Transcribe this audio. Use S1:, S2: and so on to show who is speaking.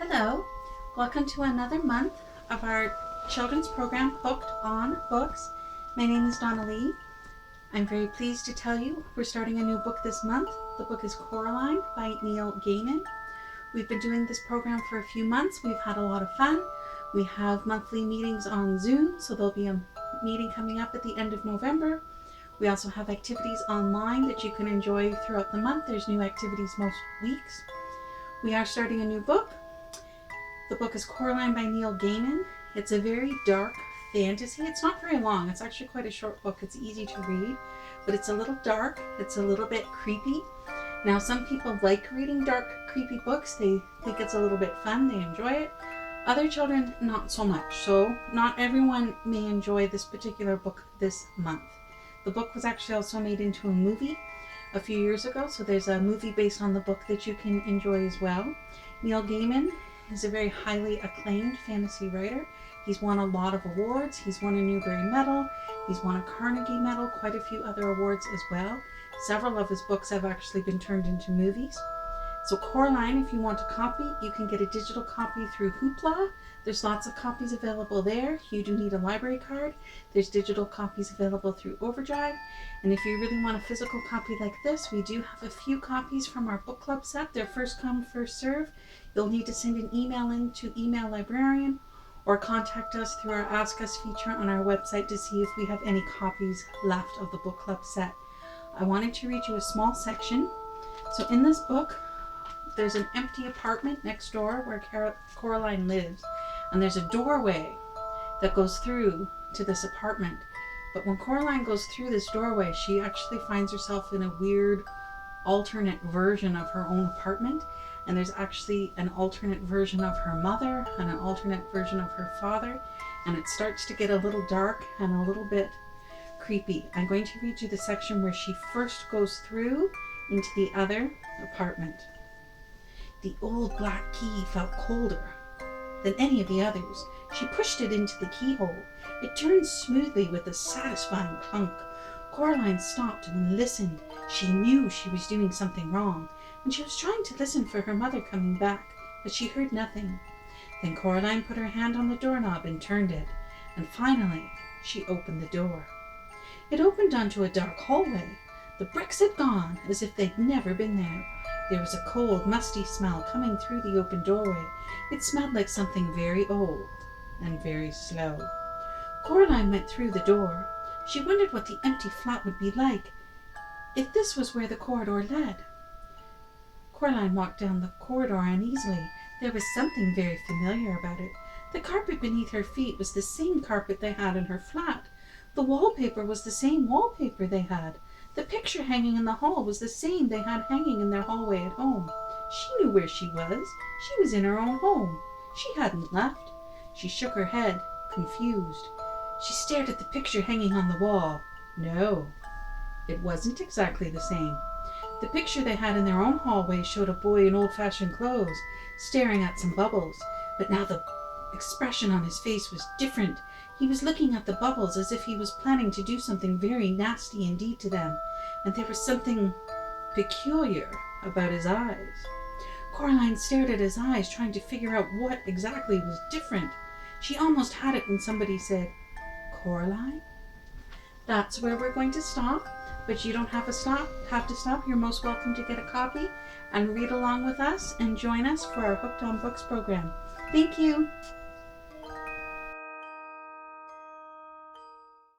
S1: Hello, welcome to another month of our children's program, Hooked on Books. My name is Donna Lee. I'm very pleased to tell you we're starting a new book this month. The book is Coraline by Neil Gaiman. We've been doing this program for a few months. We've had a lot of fun. We have monthly meetings on Zoom, so there'll be a meeting coming up at the end of November. We also have activities online that you can enjoy throughout the month. There's new activities most weeks. We are starting a new book. The book is Coraline by Neil Gaiman. It's a very dark fantasy. It's not very long. It's actually quite a short book. It's easy to read, but it's a little dark. It's a little bit creepy. Now, some people like reading dark, creepy books. They think it's a little bit fun. They enjoy it. Other children, not so much. So not everyone may enjoy this particular book this month. The book was actually also made into a movie a few years ago, so there's a movie based on the book that you can enjoy as well. Neil Gaiman is a very highly acclaimed fantasy writer. He's won a lot of awards. He's won a Newbery Medal. He's won a Carnegie Medal, quite a few other awards as well. Several of his books have actually been turned into movies. So Coraline, if you want a copy, you can get a digital copy through Hoopla. There's lots of copies available there. You do need a library card. There's digital copies available through Overdrive. And if you really want a physical copy like this, we do have a few copies from our book club set. They're first come, first serve. You'll need to send an email in to Email Librarian or contact us through our Ask Us feature on our website to see if we have any copies left of the book club set. I wanted to read you a small section. So in this book, there's an empty apartment next door where Coraline lives, and there's a doorway that goes through to this apartment. But when Coraline goes through this doorway, she actually finds herself in a weird alternate version of her own apartment, and there's actually an alternate version of her mother and an alternate version of her father, and it starts to get a little dark and a little bit creepy. I'm going to read you the section where she first goes through into the other apartment. The old black key felt colder than any of the others. She pushed it into the keyhole. It turned smoothly with a satisfying clunk. Coraline stopped and listened. She knew she was doing something wrong, and she was trying to listen for her mother coming back, but she heard nothing. Then Coraline put her hand on the doorknob and turned it, and finally she opened the door. It opened onto a dark hallway. The bricks had gone as if they'd never been there. There was a cold, musty smell coming through the open doorway. It smelled like something very old and very slow. Coraline went through the door. She wondered what the empty flat would be like if this was where the corridor led. Coraline walked down the corridor uneasily. There was something very familiar about it. The carpet beneath her feet was the same carpet they had in her flat. The wallpaper was the same wallpaper they had. The picture hanging in the hall was the same they had hanging in their hallway at home. She knew where she was. She was in her own home. She hadn't left. She shook her head, confused. She stared at the picture hanging on the wall. No, it wasn't exactly the same. The picture they had in their own hallway showed a boy in old-fashioned clothes, staring at some bubbles, but now the expression on his face was different. He was looking at the bubbles as if he was planning to do something very nasty indeed to them, and there was something peculiar about his eyes. Coraline stared at his eyes, trying to figure out what exactly was different. She almost had it when somebody said, "Coraline?" That's where we're going to stop, but you don't have to stop. You're most welcome to get a copy and read along with us and join us for our Hooked on Books program. Thank you.